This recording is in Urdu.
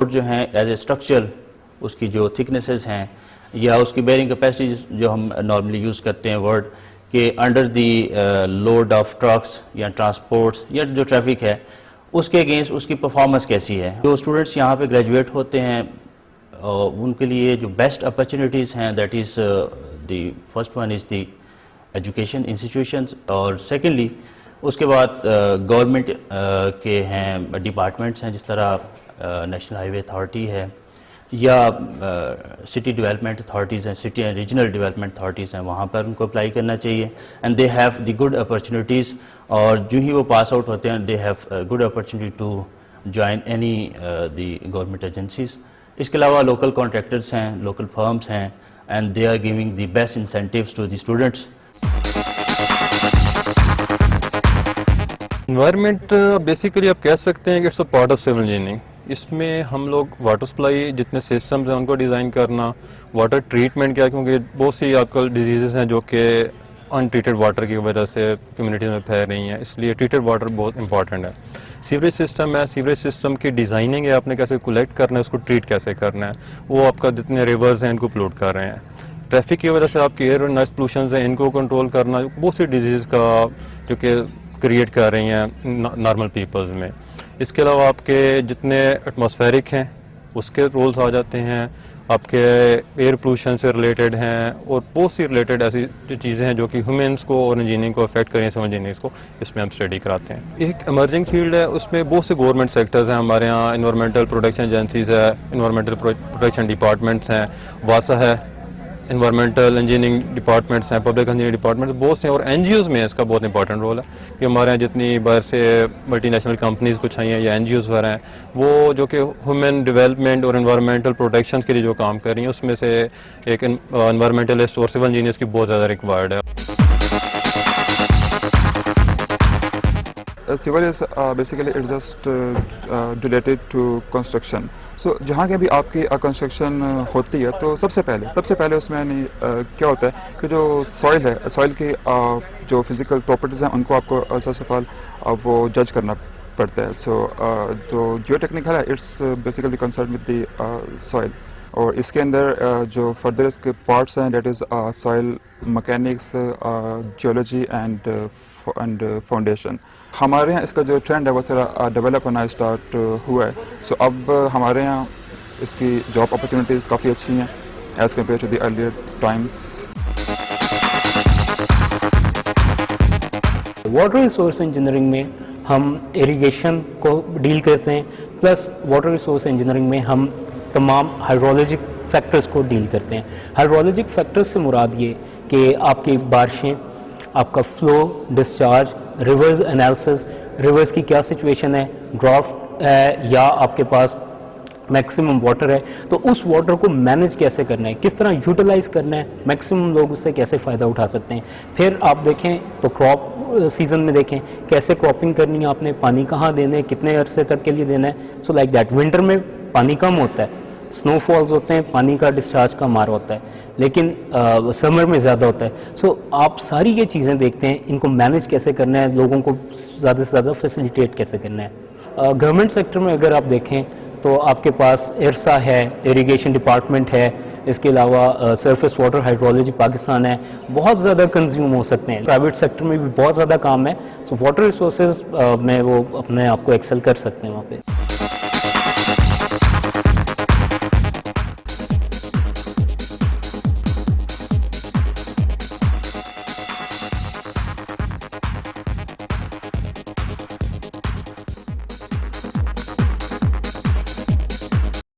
جو ہیں ایز اے اسٹرکچر اس کی جو تھکنیسز ہیں یا اس کی بیرنگ کیپیسٹی جو ہم نارملی یوز کرتے ہیں ورڈ کہ under the load of trucks یا ٹرانسپورٹس یا جو ٹریفک ہے اس کے اگینسٹ اس کی پرفارمنس کیسی ہے. جو اسٹوڈنٹس یہاں پہ گریجویٹ ہوتے ہیں ان کے لیے جو بیسٹ اپرچونیٹیز ہیں that is the first one is the education institutions, اور سیکنڈلی اس کے بعد گورنمنٹ کے ہیں ڈپارٹمنٹس ہیں جس طرح نیشنل ہائی وے اتھارٹی ہے یا سٹی ڈیولپمنٹ اتھارٹیز ہیں, city and regional development authorities ہیں, وہاں پر ان کو اپلائی کرنا چاہیے and they have the good opportunities. اور جو ہی وہ پاس آؤٹ ہوتے ہیں they have good opportunity to join any the government agencies. اس کے علاوہ لوکل کانٹریکٹرس ہیں, لوکل فرمس ہیں and they are giving the best incentives to the students. Environment basically آپ کہہ سکتے ہیں کہ it's a part of civil engineering. اس میں ہم لوگ واٹر سپلائی جتنے سسٹمز ہیں ان کو ڈیزائن کرنا, واٹر ٹریٹمنٹ کیا, کیونکہ بہت سی آج کل ڈیزیزز ہیں جو کہ ان ٹریٹڈ واٹر کی وجہ سے کمیونٹیز میں پھیل رہی ہیں, اس لیے ٹریٹڈ واٹر بہت امپورٹنٹ ہے. سیوریج سسٹم ہے, سیوریج سسٹم کی ڈیزائننگ ہے, آپ نے کیسے کلیکٹ کرنا ہے, اس کو ٹریٹ کیسے کرنا ہے, وہ آپ کا جتنے ریورز ہیں ان کو پولوٹ کر رہے ہیں. ٹریفک کی وجہ سے آپ کی ایئر اور نوائز پولوشنز ہیں ان کو کنٹرول کرنا, بہت سی ڈیزیز کا جو کہ کریٹ کر رہی ہیں نارمل پیپلز میں. اس کے علاوہ آپ کے جتنے ایٹماسفیرک ہیں اس کے رولز آ جاتے ہیں, آپ کے ایئر پولوشن سے ریلیٹڈ ہیں, اور بہت سی ریلیٹڈ ایسی چیزیں ہیں جو کہ ہیومنس کو اور انجینئرنگ کو افیکٹ کریں, سیول انجینئرس کو, اس میں ہم اسٹڈی کراتے ہیں. ایک ایمرجنگ فیلڈ ہے, اس میں بہت سے گورنمنٹ سیکٹرز ہیں ہمارے یہاں. انوائرمنٹل پروٹیکشن ایجنسیز ہے, انوائرمنٹل پروٹیکشن ڈپارٹمنٹس ہیں, واسا ہے, انوائرمنٹل انجینئرنگ ڈپارٹمنٹس ہیں, پبلک انجینئرنگ ڈپارٹمنٹس بہت سے, اور این جی اوز میں اس کا بہت امپورٹنٹ رول ہے کہ ہمارے یہاں جتنی باہر سے ملٹی نیشنل کمپنیز کچھ آئی ہیں یا این جی اوز وغیرہ ہیں, وہ جو کہ ہیومن ڈیولپمنٹ اور انوائرمنٹل پروٹیکشن کے لیے جو کام کر رہی ہیں, اس میں سے ایک انوائرمنٹلسٹ اور سول انجینئرس کی بہت زیادہ ریکوائرڈ ہے. Civil is basically it's just related to construction. So جہاں کے بھی آپ کی کنسٹرکشن ہوتی ہے تو سب سے پہلے اس میں کیا ہوتا ہے کہ جو سوائل ہے, سوائل کی جو فزیکل پراپرٹیز ہیں ان کو آپ کو first of all وہ جج کرنا پڑتا ہے. سو جو جیو ٹیکنیکل ہے it's basically concern with the soil, اور اس کے اندر جو فردر اس کے پارٹس ہیں that is soil mechanics, geology and foundation. ہمارے یہاں اس کا جو ٹرینڈ ہے وہ تھوڑا ڈیولپ ہونا اسٹارٹ ہوا ہے. سو اب ہمارے یہاں اس کی جاب اپرچونیٹیز کافی اچھی ہیں as compare to the earlier times. Water resource engineering میں ہم ایریگیشن کو ڈیل کرتے ہیں, پلس واٹر ریسورس انجینئرنگ میں ہم تمام ہائیڈرولوجک فیکٹرز کو ڈیل کرتے ہیں. ہائیڈرولوجک فیکٹرز سے مراد یہ کہ آپ کی بارشیں, آپ کا flu, discharge, rivers analysis, rivers کی کیا سچویشن ہے, ڈرافٹ ہے یا آپ کے پاس میکسیمم واٹر ہے, تو اس واٹر کو مینیج کیسے کرنا ہے, کس طرح یوٹیلائز کرنا ہے, میکسیمم لوگ اس سے کیسے فائدہ اٹھا سکتے ہیں. پھر آپ دیکھیں تو کراپ سیزن میں دیکھیں کیسے کراپنگ کرنی ہے, آپ نے پانی کہاں دینا ہے, کتنے عرصے تک کے لیے دینا ہے. سو لائک دیٹ ونٹر میں پانی کم ہوتا ہے, سنو فالز ہوتے ہیں, پانی کا ڈسچارج کم آ رہا ہوتا ہے, لیکن سمر میں زیادہ ہوتا ہے. سو آپ ساری یہ چیزیں دیکھتے ہیں, ان کو مینیج کیسے کرنا ہے, لوگوں کو زیادہ سے زیادہ فیسیلیٹیٹ کیسے کرنا ہے. گورنمنٹ سیکٹر میں اگر آپ دیکھیں تو آپ کے پاس ارسا ہے, ایریگیشن ڈپارٹمنٹ ہے, اس کے علاوہ سرفیس واٹر ہائیڈرولوجی پاکستان ہے, بہت زیادہ کنزیوم ہو سکتے ہیں. پرائیویٹ سیکٹر میں بھی بہت زیادہ کام ہے. سو واٹر ریسورسز میں وہ اپنے آپ کو ایکسل کر سکتے ہیں وہاں پہ.